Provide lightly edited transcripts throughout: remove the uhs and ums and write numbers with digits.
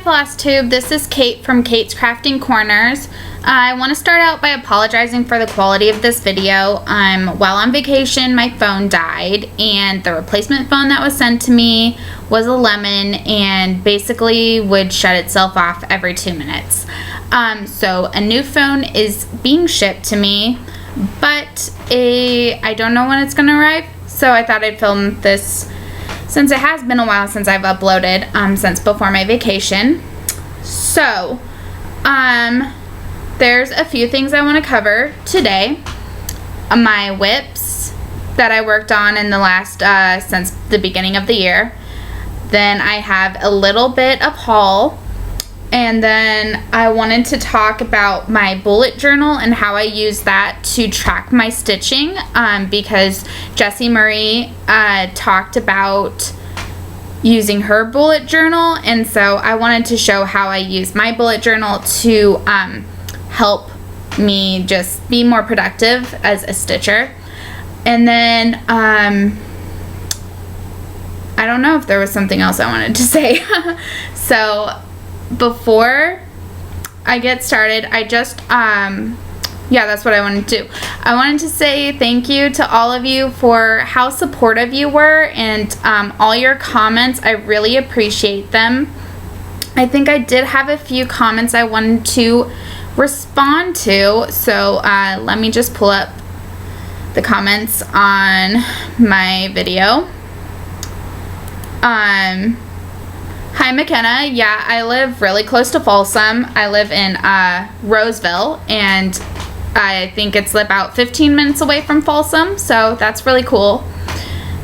Flosstube, this is Kate from Kate's Crafting Corners. I want to start out by apologizing for the quality of this video. While on vacation, my phone died, and the replacement phone that was sent to me was a lemon and basically would shut itself off every 2 minutes. So a new phone is being shipped to me, but I don't know when it's going to arrive, so I thought I'd film this since it has been a while since I've uploaded, since before my vacation. So, there's a few things I want to cover today. My whips that I worked on in the last, since the beginning of the year. Then I have a little bit of haul. And then I wanted to talk about my bullet journal and how I use that to track my stitching, because Jessie Marie talked about using her bullet journal, and so I wanted to show how I use my bullet journal to help me just be more productive as a stitcher. And then I don't know if there was something else I wanted to say. So before I get started, I just yeah, that's what I wanted to do. I wanted to say thank you to all of you for how supportive you were, and all your comments. I really appreciate them. I think I did have a few comments I wanted to respond to, so let me just pull up the comments on my video. Hi McKenna, yeah, I live really close to Folsom. I live in Roseville, and I think it's about 15 minutes away from Folsom, so that's really cool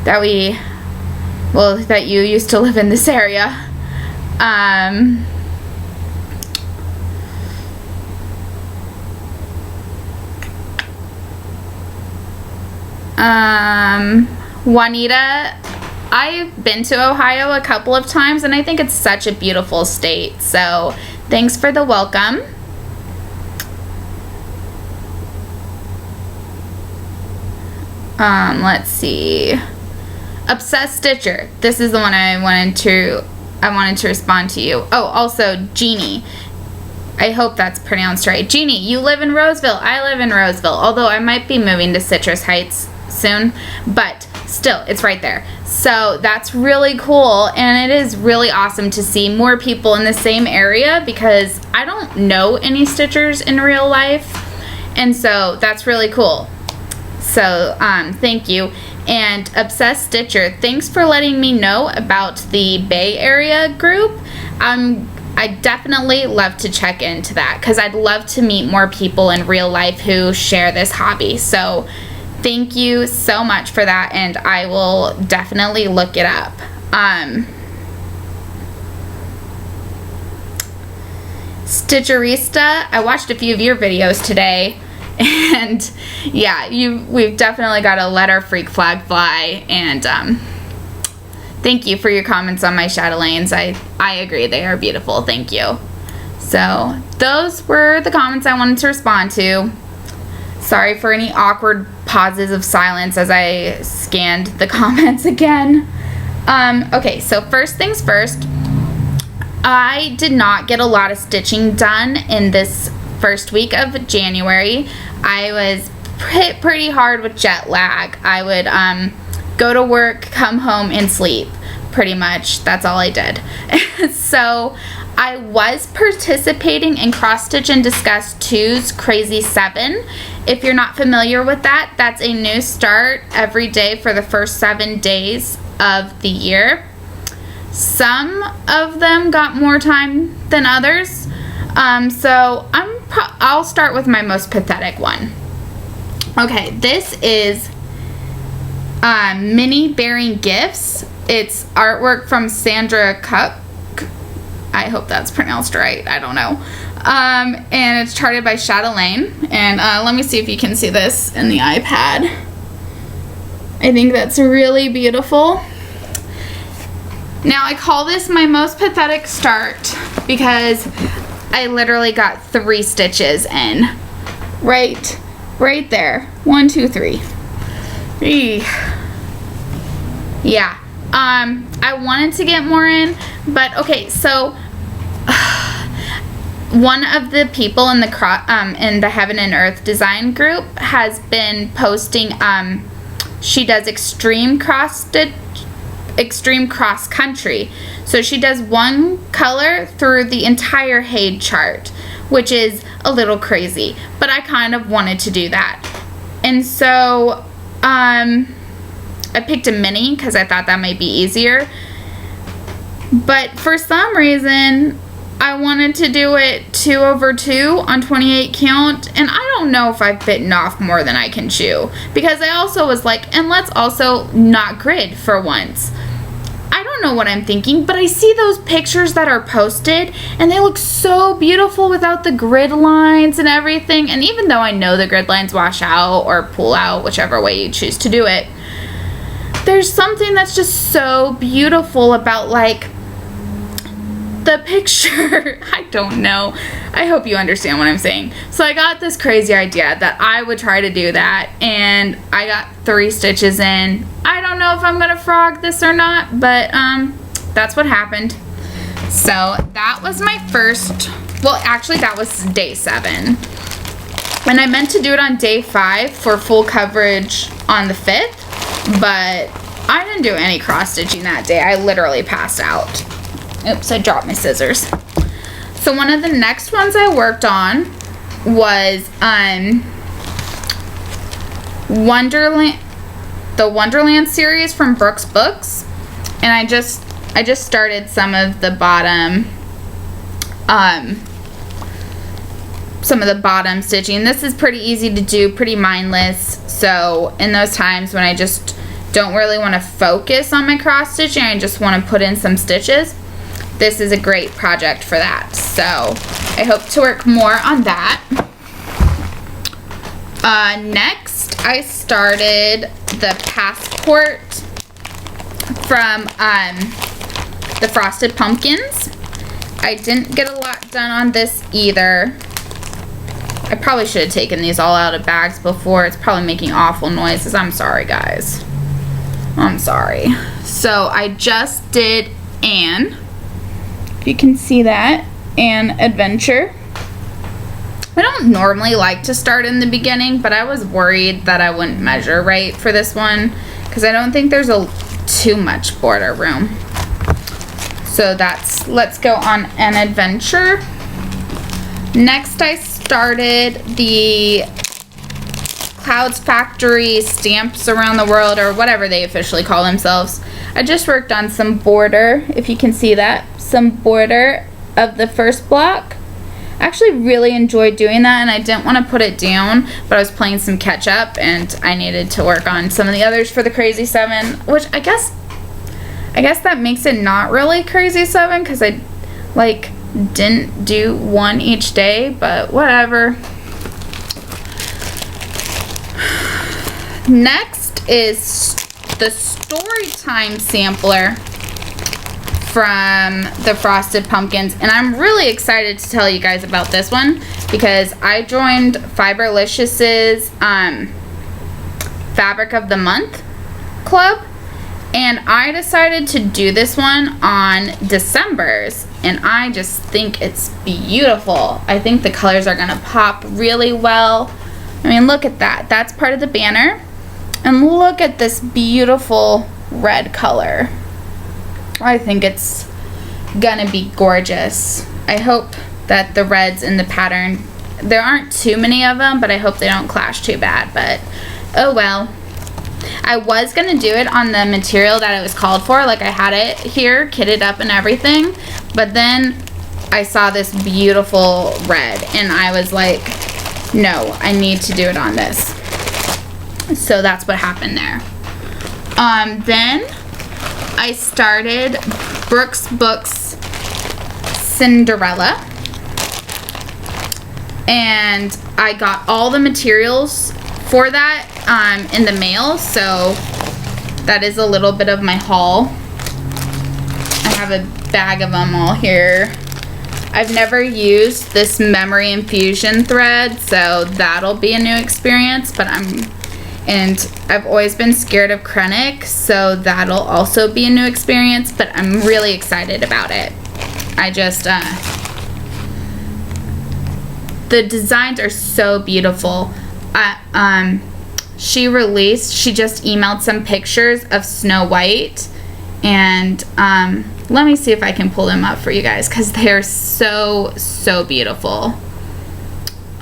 that that you used to live in this area. Juanita, I've been to Ohio a couple of times, and I think it's such a beautiful state, so thanks for the welcome. Let's see. Obsessed Stitcher. This is the one I wanted to respond to you. Oh, also Jeannie. I hope that's pronounced right. Jeannie, you live in Roseville. I live in Roseville, although I might be moving to Citrus Heights soon, but still, it's right there. So that's really cool, and it is really awesome to see more people in the same area, because I don't know any stitchers in real life, and so that's really cool. So thank you. And Obsessed Stitcher, thanks for letting me know about the Bay Area group. I definitely love to check into that, because I'd love to meet more people in real life who share this hobby. So thank you so much for that, and I will definitely look it up. Stitcherista, I watched a few of your videos today, and yeah, we've definitely got to let our freak flag fly, and thank you for your comments on my chatelaines. I agree, they are beautiful. Thank you. So those were the comments I wanted to respond to. Sorry for any awkward pauses of silence as I scanned the comments again. Okay, so first things first, I did not get a lot of stitching done in this first week of January. I was hit pretty hard with jet lag. I would go to work, come home, and sleep. Pretty much, that's all I did. So I was participating in Cross Stitch and Discuss 2's Crazy 7. If you're not familiar with that, that's a new start every day for the first 7 days of the year. Some of them got more time than others, so I'll start with my most pathetic one. Okay, this is Mini Bearing Gifts. It's artwork from Sandra Cuck. I hope that's pronounced right. I don't know. And it's charted by Chatelaine. And let me see if you can see this in the iPad. I think that's really beautiful. Now, I call this my most pathetic start because I literally got 3 stitches in. Right there. 1, 2, 3. Yeah. I wanted to get more in, but okay, so one of the people in the Heaven and Earth design group has been posting, she does extreme cross country. So she does one color through the entire Haid chart, which is a little crazy, but I kind of wanted to do that. And so I picked a mini because I thought that might be easier. But for some reason, I wanted to do it 2/2 on 28 count, and I don't know if I've bitten off more than I can chew, because I also was like, and let's also not grid for once. I don't know what I'm thinking, but I see those pictures that are posted, and they look so beautiful without the grid lines and everything. And even though I know the grid lines wash out or pull out, whichever way you choose to do it, there's something that's just so beautiful about, like, the picture. I don't know. I hope you understand what I'm saying. So I got this crazy idea that I would try to do that, and I got 3 stitches in. I don't know if I'm gonna frog this or not, but that's what happened. So that was my first, well, actually that was day 7. And I meant to do it on day 5 for full coverage on the 5th, but I didn't do any cross stitching that day. I literally passed out. Oops, I dropped my scissors. So one of the next ones I worked on was Wonderland, the Wonderland series from Brooks Books, and I just started some of the bottom stitching. This is pretty easy to do, pretty mindless. So in those times when I just don't really want to focus on my cross stitching, I just want to put in some stitches, this is a great project for that. So I hope to work more on that. Next, I started the Passport from the Frosted Pumpkins. I didn't get a lot done on this either. I probably should have taken these all out of bags before. It's probably making awful noises. I'm sorry, guys. I'm sorry. So I just did Anne. If you can see that, Anne Adventure. I don't normally like to start in the beginning, but I was worried that I wouldn't measure right for this one because I don't think there's too much border room. So let's go on An Adventure. Next, I started the Clouds Factory Stamps Around the World, or whatever they officially call themselves. I just worked on some border, if you can see that, some border of the first block. I actually really enjoyed doing that, and I didn't want to put it down, but I was playing some catch up and I needed to work on some of the others for the Crazy 7, which I guess that makes it not really Crazy 7 because I didn't do one each day, but whatever. Next is the Storytime sampler from the Frosted Pumpkins, and I'm really excited to tell you guys about this one because I joined Fiberlicious's Fabric of the Month club, and I decided to do this one on December's, and I just think it's beautiful. I think the colors are gonna pop really well. I mean, look at that. That's part of the banner. And look at this beautiful red color. I think it's gonna be gorgeous. I hope that the reds in the pattern, there aren't too many of them, but I hope they don't clash too bad, but oh well. I was gonna do it on the material that it was called for, like I had it here, kitted up and everything, but then I saw this beautiful red, and I was like, no, I need to do it on this. So that's what happened there. Then I started Brooks Books Cinderella, and I got all the materials for that in the mail, so that is a little bit of my haul. I have a bag of them all here. I've never used this memory infusion thread, so that'll be a new experience, but I've always been scared of Krennic, so that'll also be a new experience, but I'm really excited about it. I the designs are so beautiful. She just emailed some pictures of Snow White, and let me see if I can pull them up for you guys, because they're so beautiful.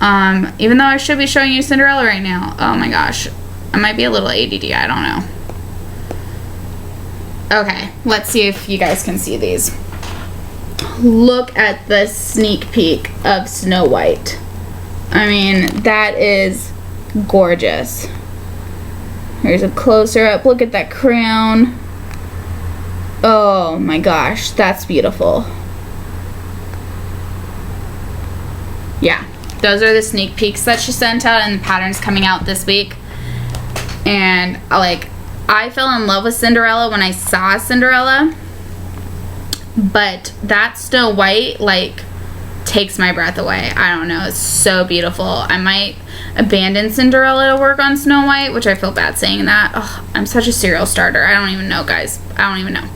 Even though I should be showing you Cinderella right now. Oh my gosh, I might be a little ADD, I don't know. Okay, let's see if you guys can see these. Look at the sneak peek of Snow White. I mean, that is gorgeous. Here's a closer up. Look at that crown. Oh my gosh, that's beautiful. Yeah, those are the sneak peeks that she sent out, and the pattern's coming out this week. And like, I fell in love with Cinderella when I saw Cinderella, but that Snow White like takes my breath away. I don't know, it's so beautiful. I might abandon Cinderella to work on Snow White, which I feel bad saying that. Oh, I'm such a serial starter. I don't even know, guys. I don't even know.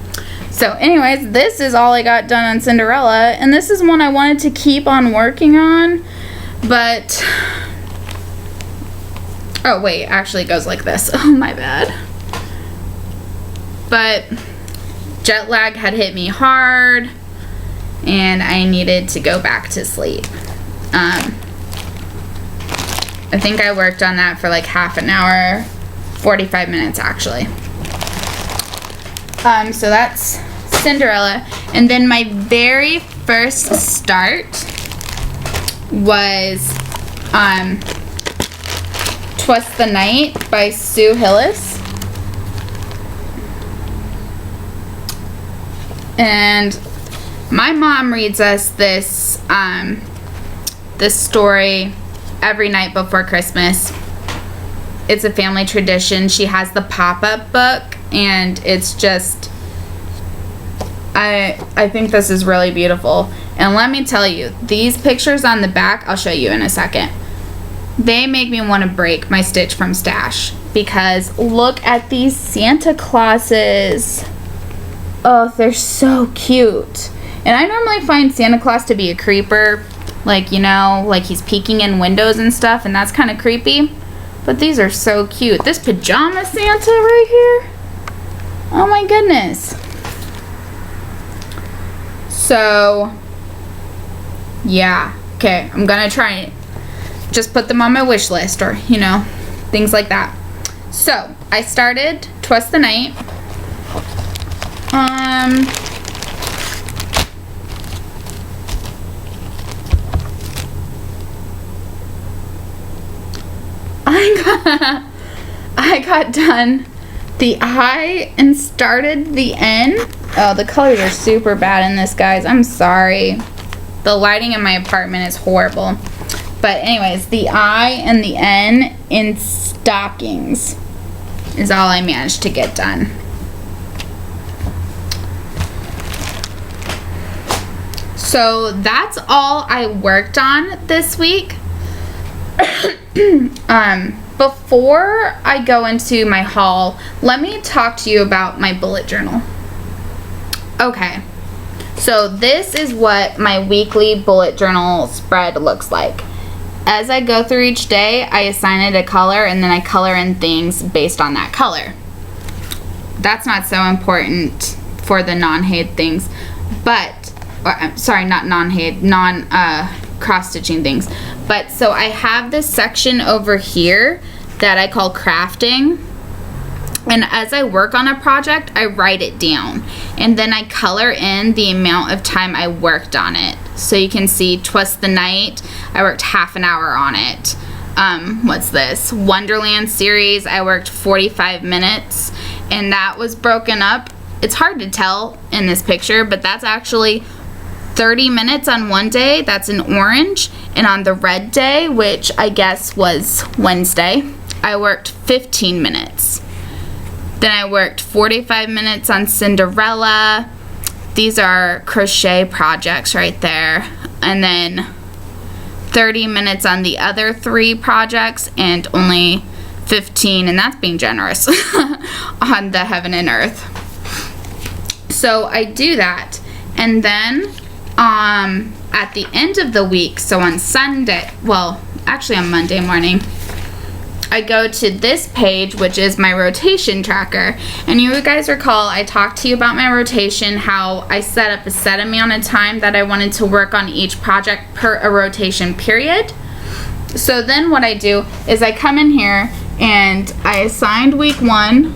So anyways, this is all I got done on Cinderella, and this is one I wanted to keep on working on, but oh wait, actually it goes like this. Oh, my bad. But jet lag had hit me hard, and I needed to go back to sleep. I think I worked on that for like half an hour, 45 minutes actually. So that's Cinderella. And then my very first start was Twas the Night by Sue Hillis. And my mom reads us this this story every night before Christmas. It's a family tradition. She has the pop-up book, and it's just, I think this is really beautiful. And let me tell you, these pictures on the back, I'll show you in a second, they make me want to break my Stitch from Stash, because look at these Santa Clauses. Oh, they're so cute. And I normally find Santa Claus to be a creeper, like, you know, like he's peeking in windows and stuff, and that's kind of creepy. But these are so cute. This pajama Santa right here, oh my goodness. So yeah, okay, I'm gonna try it. Just put them on my wish list, or you know, things like that. So I started Twas the Night. I got done the eye and started the N. Oh, the colors are super bad in this, guys. I'm sorry. The lighting in my apartment is horrible. But anyways, the I and the N in stockings is all I managed to get done. So that's all I worked on this week. Before I go into my haul, let me talk to you about my bullet journal. Okay, so this is what my weekly bullet journal spread looks like. As I go through each day, I assign it a color, and then I color in things based on that color. That's not so important for the non-hade things, but, sorry, not non-hade, cross-stitching things. But so I have this section over here that I call crafting, and as I work on a project, I write it down, and then I color in the amount of time I worked on it. So you can see Twas the Night, I worked half an hour on it. What's this? Wonderland series, I worked 45 minutes, and that was broken up. It's hard to tell in this picture, but that's actually 30 minutes on one day, that's in orange, and on the red day, which I guess was Wednesday, I worked 15 minutes. Then I worked 45 minutes on Cinderella. These are crochet projects right there. And then 30 minutes on the other 3 projects, and only 15, and that's being generous, on the Heaven and Earth. So I do that, and then at the end of the week, so on Sunday, well, actually on Monday morning, I go to this page, which is my rotation tracker. And you guys recall I talked to you about my rotation, how I set up a set amount of time that I wanted to work on each project per a rotation period. So then what I do is I come in here and I assigned week one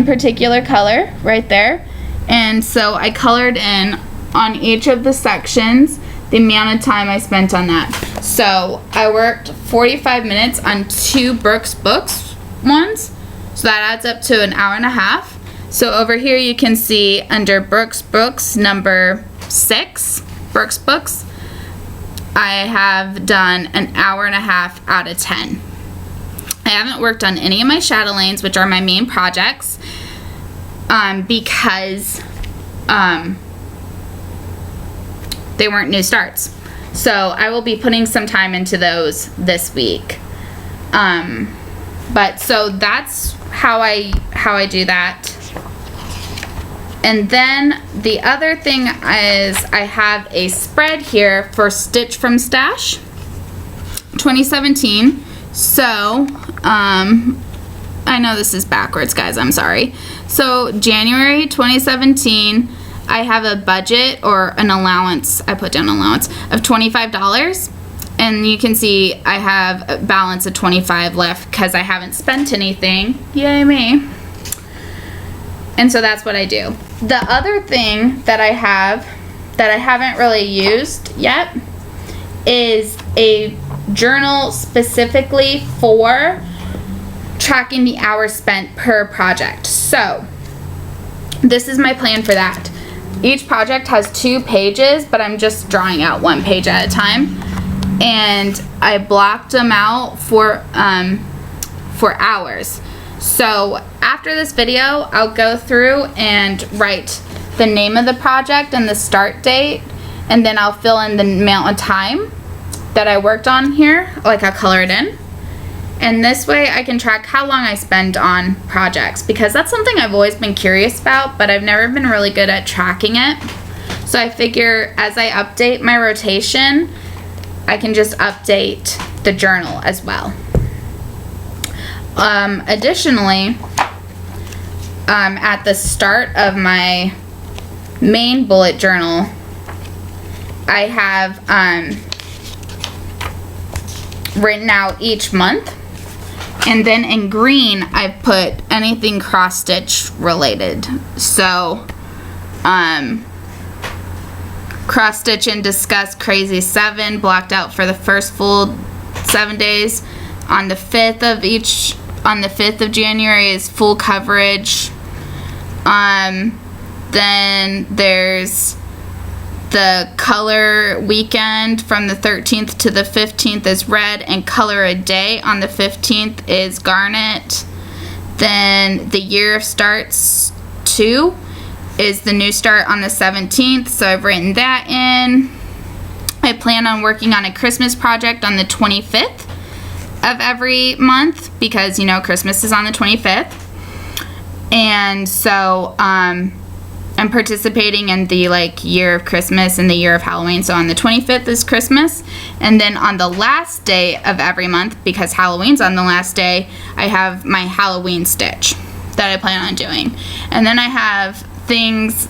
particular color right there. And so I colored in on each of the sections the amount of time I spent on that. So I worked 45 minutes on 2 Brooks Books ones, so that adds up to an hour and a half. So over here you can see under Brooks Books number 6, Brooks Books, I have done an hour and a half out of 10. I haven't worked on any of my chatelaines, which are my main projects, because they weren't new starts. So I will be putting some time into those this week. But so that's how I do that. And then the other thing is I have a spread here for Stitch from Stash 2017. So I know this is backwards, guys, I'm sorry. So January 2017, I have a budget or an allowance, I put down allowance, of $25. And you can see I have a balance of $25 left because I haven't spent anything. Yay me. And so that's what I do. The other thing that I have that I haven't really used yet is a journal specifically for tracking the hours spent per project. So this is my plan for that. Each project has 2 pages, but I'm just drawing out 1 page at a time. And I blocked them out for hours. So after this video, I'll go through and write the name of the project and the start date, and then I'll fill in the amount of time that I worked on here, like I'll color it in. And this way I can track how long I spend on projects, because that's something I've always been curious about, but I've never been really good at tracking it. So I figure as I update my rotation, I can just update the journal as well. Additionally, at the start of my main bullet journal, I have written out each month, and then in green I've put anything cross stitch related. So cross stitch and discuss crazy 7 blocked out for the first full 7 days. On the 5th of January is full coverage. Then there's the color weekend from the 13th to the 15th is red, and color a day on the 15th is garnet. Then the year of starts 2 is the new start on the 17th, so I've written that in. I plan on working on a Christmas project on the 25th of every month, because you know Christmas is on the 25th. And so I'm participating in the year of Christmas and the year of Halloween. So on the 25th is Christmas, and then on the last day of every month, because Halloween's on the last day, I have my Halloween stitch that I plan on doing. And then I have things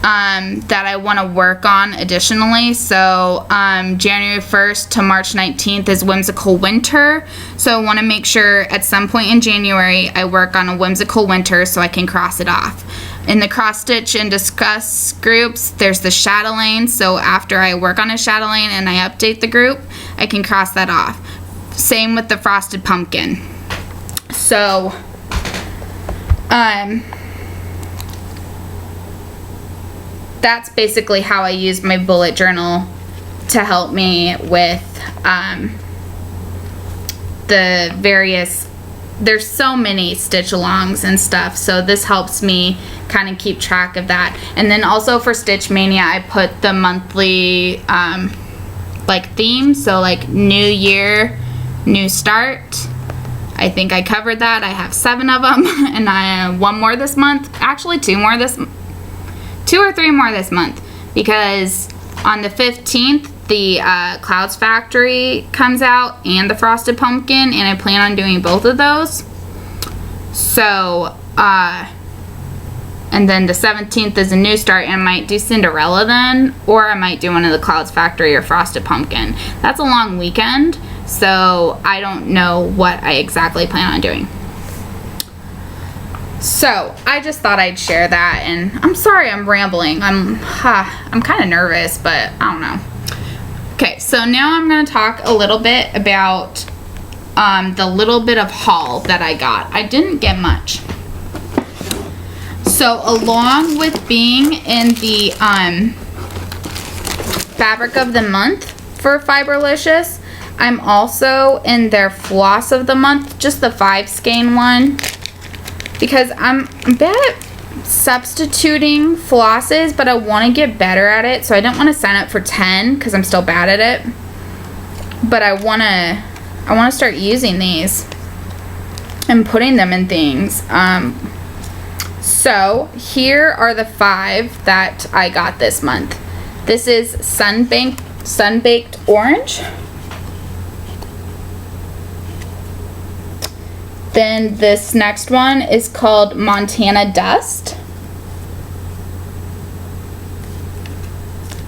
that I want to work on additionally. So January 1st to March 19th is Whimsical Winter. So I want to make sure at some point in January I work on a Whimsical Winter so I can cross it off. In the cross stitch and discuss groups, there's the chatelaine. So after I work on a chatelaine and I update the group, I can cross that off. Same with the frosted pumpkin. So that's basically how I use my bullet journal to help me with the various, there's so many stitch alongs and stuff, so this helps me kind of keep track of that. And then also for Stitch Mania, I put the monthly theme, so new year, new start. I think I covered that. I have 7 of them, and I have 1 more this month, actually 2 or 3 more this month, because On the 15th, the Clouds Factory comes out and the Frosted Pumpkin, and I plan on doing both of those. So, and then the 17th is a new start, and I might do Cinderella then, or I might do one of the Clouds Factory or Frosted Pumpkin. That's a long weekend, so I don't know what I exactly plan on doing. So, I just thought I'd share that, and I'm sorry I'm rambling. I'm kind of nervous, but I don't know. Okay, so now I'm going to talk a little bit about the little bit of haul that I got. I didn't get much. So along with being in the fabric of the month for Fiberlicious, I'm also in their floss of the month, just the 5 skein one, because I'm bad at substituting flosses, but I want to get better at it. So I don't want to sign up for 10 because I'm still bad at it, but I want to start using these and putting them in things. So here are the 5 that I got this month. This is Sun-Baked Orange. Then this next one is called Montana Dust.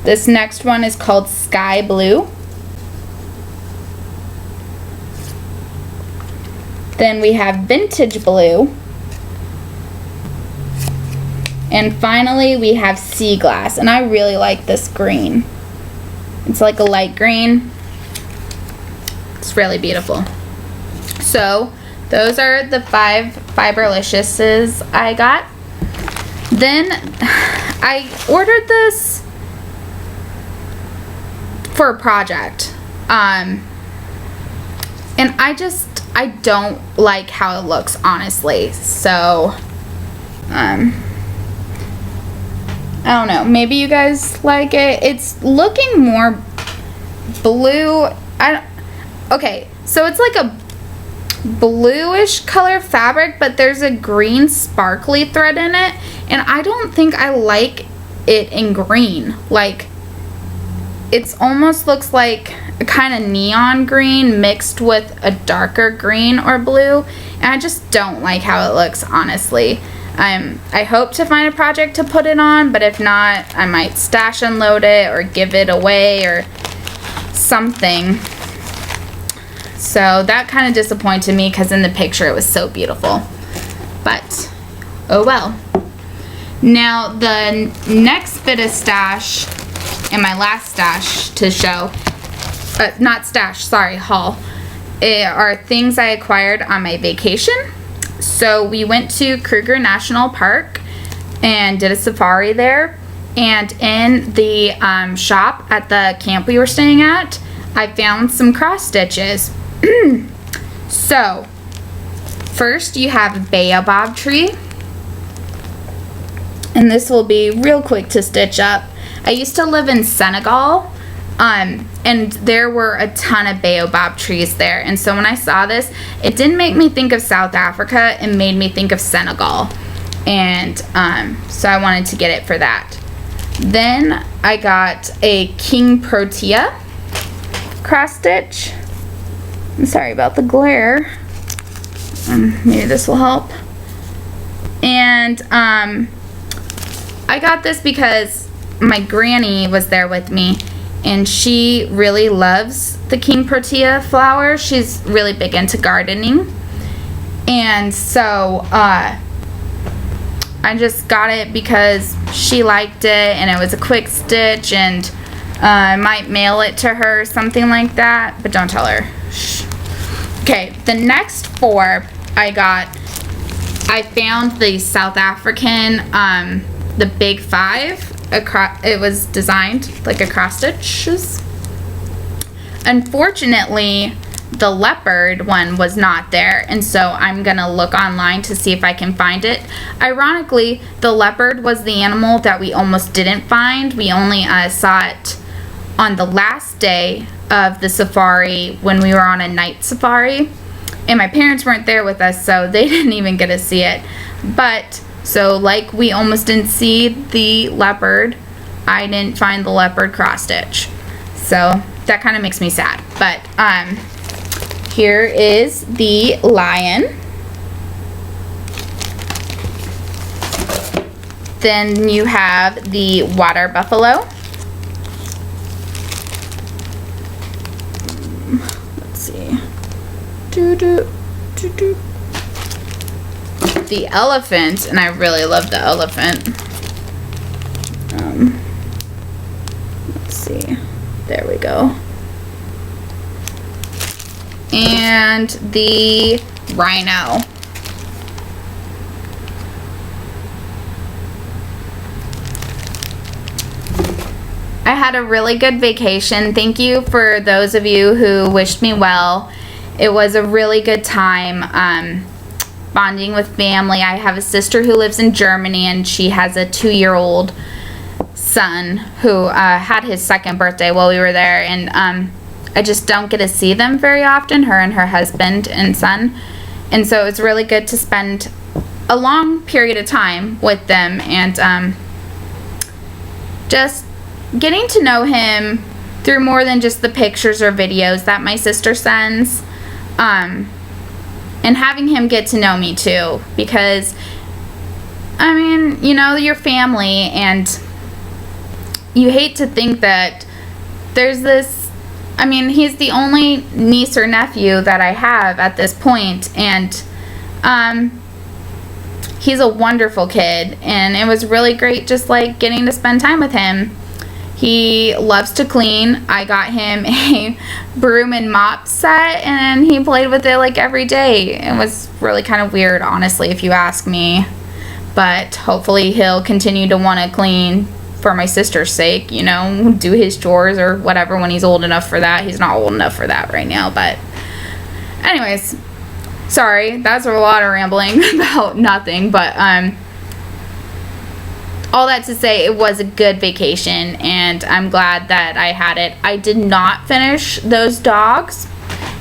This next one is called Sky Blue. Then we have Vintage Blue. And finally we have Sea Glass, and I really like this green. It's like a light green. It's really beautiful. So those are the 5 Fiberliciouses I got. Then I ordered this for a project. And I don't like how it looks, honestly. So, I don't know. Maybe you guys like it. It's looking more blue. Okay, so it's like a bluish color fabric, but there's a green sparkly thread in it, and I don't think I like it in green. Like, it almost looks like a kind of neon green mixed with a darker green or blue, and I just don't like how it looks, honestly. I hope to find a project to put it on, but if not, I might stash and load it or give it away or something. So that kind of disappointed me because in the picture it was so beautiful. But, oh well. Now the next bit of stash, and my last stash to show, not stash, sorry, haul, are things I acquired on my vacation. So we went to Kruger National Park and did a safari there. And in the shop at the camp we were staying at, I found some cross stitches. So, first you have a baobab tree. And this will be real quick to stitch up. I used to live in Senegal, and there were a ton of baobab trees there. And so when I saw this, it didn't make me think of South Africa. It made me think of Senegal. And so I wanted to get it for that. Then I got a King Protea cross stitch. I'm sorry about the glare. Maybe this will help. And I got this because my granny was there with me, and she really loves the King Protea flower. She's really big into gardening. And so I just got it because she liked it, and it was a quick stitch, and I might mail it to her, something like that, but don't tell her. Shh. Okay, the next 4 I found the South African, the Big 5. It was designed like across stitches. Unfortunately, the leopard one was not there, and so I'm gonna look online to see if I can find it. Ironically, the leopard was the animal that we almost didn't find. We only saw it on the last day of the safari when we were on a night safari, and my parents weren't there with us, so they didn't even get to see it. But so like we almost didn't see the leopard, I didn't find the leopard cross stitch. So that kind of makes me sad. But here is the lion. Then you have the water buffalo. Let's see. The elephant, and I really love the elephant. Let's see. There we go. And the rhino. I had a really good vacation. Thank you for those of you who wished me well. It was a really good time bonding with family. I have a sister who lives in Germany, and she has a 2-year-old son who had his 2nd birthday while we were there, and I just don't get to see them very often, her and her husband and son, and so it's really good to spend a long period of time with them, and just getting to know him through more than just the pictures or videos that my sister sends, and having him get to know me too, because I mean, you know, your family, and you hate to think that there's this, I mean, he's the only niece or nephew that I have at this point, and he's a wonderful kid, and it was really great just like getting to spend time with him. He loves to clean. I got him a broom and mop set, and he played with it like every day. It was really kind of weird, honestly, if you ask me. But hopefully he'll continue to want to clean for my sister's sake, you know, do his chores or whatever when he's old enough for that. He's not old enough for that right now, but anyways, sorry, that's a lot of rambling about nothing, but all that to say, it was a good vacation, and I'm glad that I had it. I did not finish those dogs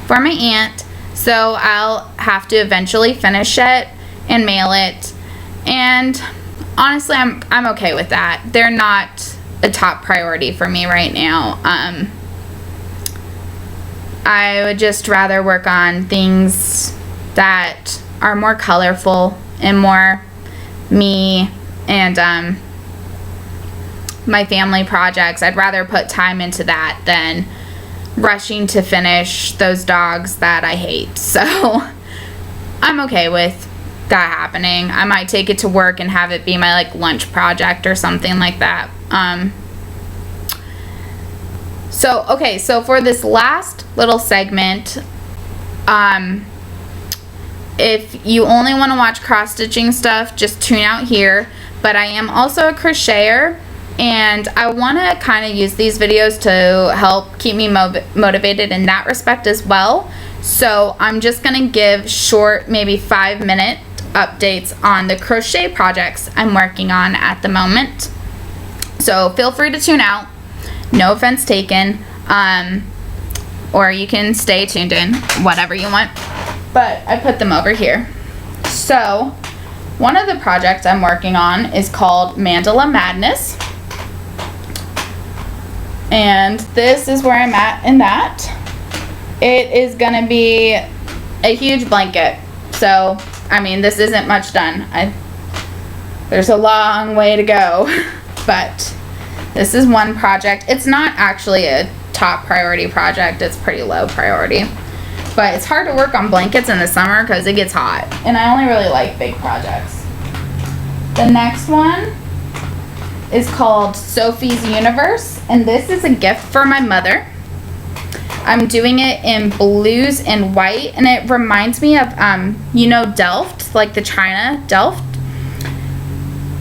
for my aunt, so I'll have to eventually finish it and mail it, and honestly, I'm okay with that. They're not a top priority for me right now. I would just rather work on things that are more colorful and more me, and my family projects. I'd rather put time into that than rushing to finish those dogs that I hate. So I'm okay with that happening. I might take it to work and have it be my like lunch project or something like that. So for this last little segment, if you only want to watch cross-stitching stuff, just tune out here. But I am also a crocheter, and I want to kind of use these videos to help keep me motivated in that respect as well. So I'm just going to give short, maybe 5-minute updates on the crochet projects I'm working on at the moment. So feel free to tune out. No offense taken. Or you can stay tuned in, whatever you want. But I put them over here. So one of the projects I'm working on is called Mandala Madness. And this is where I'm at in that. It is going to be a huge blanket. So, I mean, this isn't much done. There's a long way to go. But this is one project. It's not actually a top priority project. It's pretty low priority. But it's hard to work on blankets in the summer because it gets hot. And I only really like big projects. The next one is called Sophie's Universe. And this is a gift for my mother. I'm doing it in blues and white. And it reminds me of, you know, Delft, like the China Delft.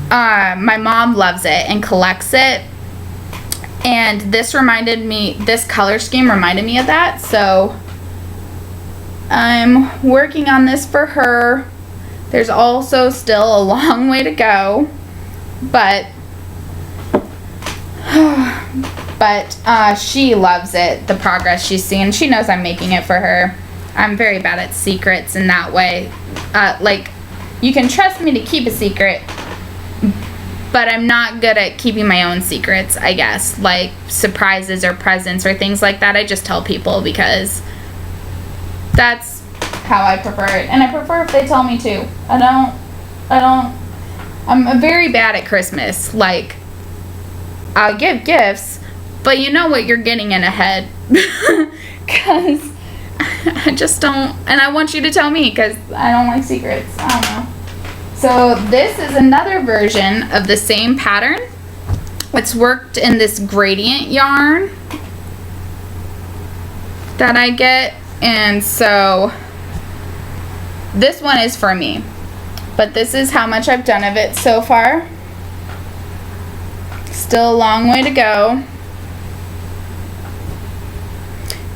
My mom loves it and collects it. And this color scheme reminded me of that. So I'm working on this for her. There's also still a long way to go, but she loves it, the progress she's seen. She knows I'm making it for her. I'm very bad at secrets in that way. Like, you can trust me to keep a secret, but I'm not good at keeping my own secrets, I guess, like surprises or presents or things like that. I just tell people because that's how I prefer it, and I prefer if they tell me too. I'm very bad at Christmas. Like, I'll give gifts, but you know what you're getting in ahead. Because I just don't, and I want you to tell me because I don't like secrets. I don't know. So this is another version of the same pattern. It's worked in this gradient yarn that I get, and so this one is for me. But this is how much I've done of it so far. Still a long way to go.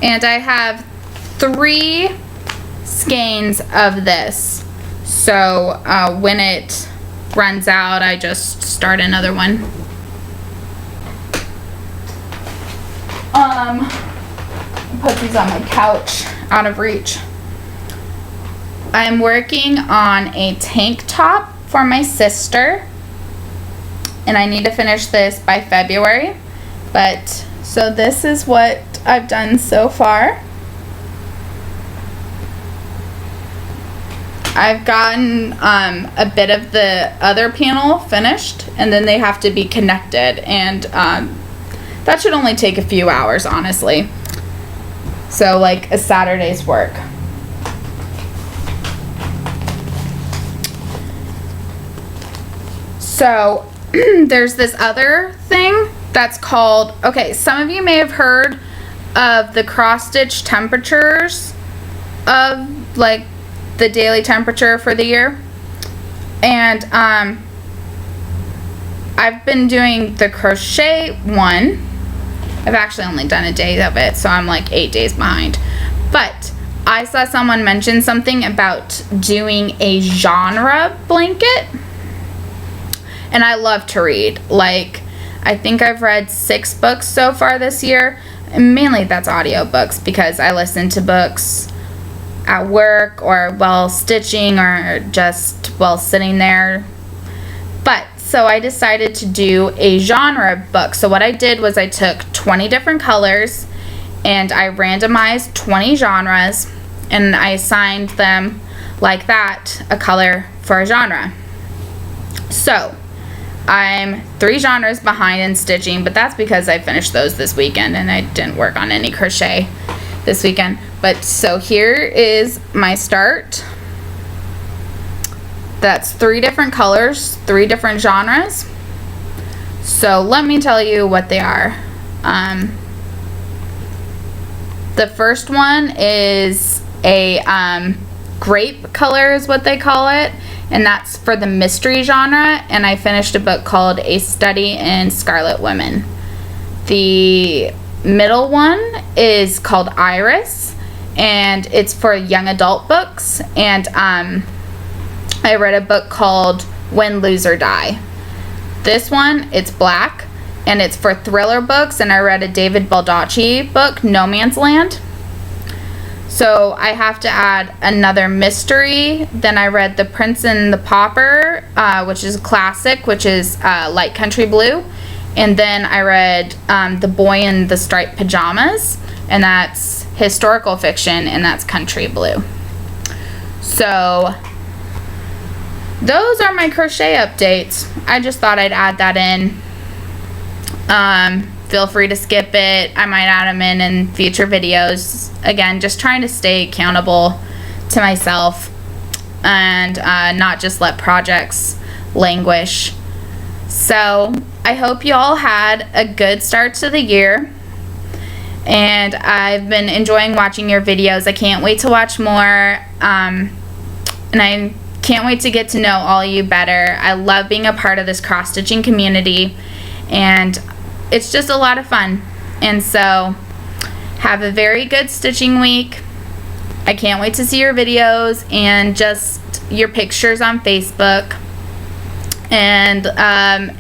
And I have 3 skeins of this. So when it runs out, I just start another one. Put these on my couch, out of reach. I'm working on a tank top for my sister, and I need to finish this by February. But so this is what I've done so far. I've gotten a bit of the other panel finished, and then they have to be connected, and that should only take a few hours, honestly. So like a Saturday's work. So there's this other thing that's called, okay, some of you may have heard of the cross stitch temperatures of like the daily temperature for the year. And I've been doing the crochet one. I've actually only done a day of it, so I'm like 8 days behind. But I saw someone mention something about doing a genre blanket. And I love to read. Like, I think I've read 6 books so far this year. And mainly that's audiobooks because I listen to books at work or while stitching or just while sitting there. But so I decided to do a genre book. So what I did was I took 20 different colors and I randomized 20 genres and I assigned them like that, a color for a genre. So I'm 3 genres behind in stitching, but that's because I finished those this weekend and I didn't work on any crochet this weekend. But so here is my start. That's 3 different colors, 3 different genres. So let me tell you what they are. The first one is a grape color is what they call it, and that's for the mystery genre, and I finished a book called A Study in Scarlet Women. The middle one is called Iris, and it's for young adult books, and I read a book called Win, Lose, or Die. This one, it's black, and it's for thriller books, and I read a David Baldacci book, No Man's Land. So I have to add another mystery. Then I read The Prince and the Pauper, which is a classic, which is light country blue. And then I read The Boy in the Striped Pajamas, and that's historical fiction, and that's country blue. So those are my crochet updates. I just thought I'd add that in. Feel free to skip it. I might add them in future videos. Again, just trying to stay accountable to myself and not just let projects languish. So I hope you all had a good start to the year, and I've been enjoying watching your videos. I can't wait to watch more, and I can't wait to get to know all you better. I love being a part of this cross-stitching community, and it's just a lot of fun. And so have a very good stitching week. I can't wait to see your videos and just your pictures on Facebook. And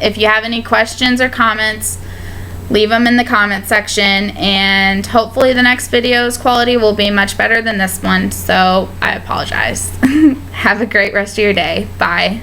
if you have any questions or comments, leave them in the comment section, and hopefully the next video's quality will be much better than this one, so I apologize. Have a great rest of your day. Bye.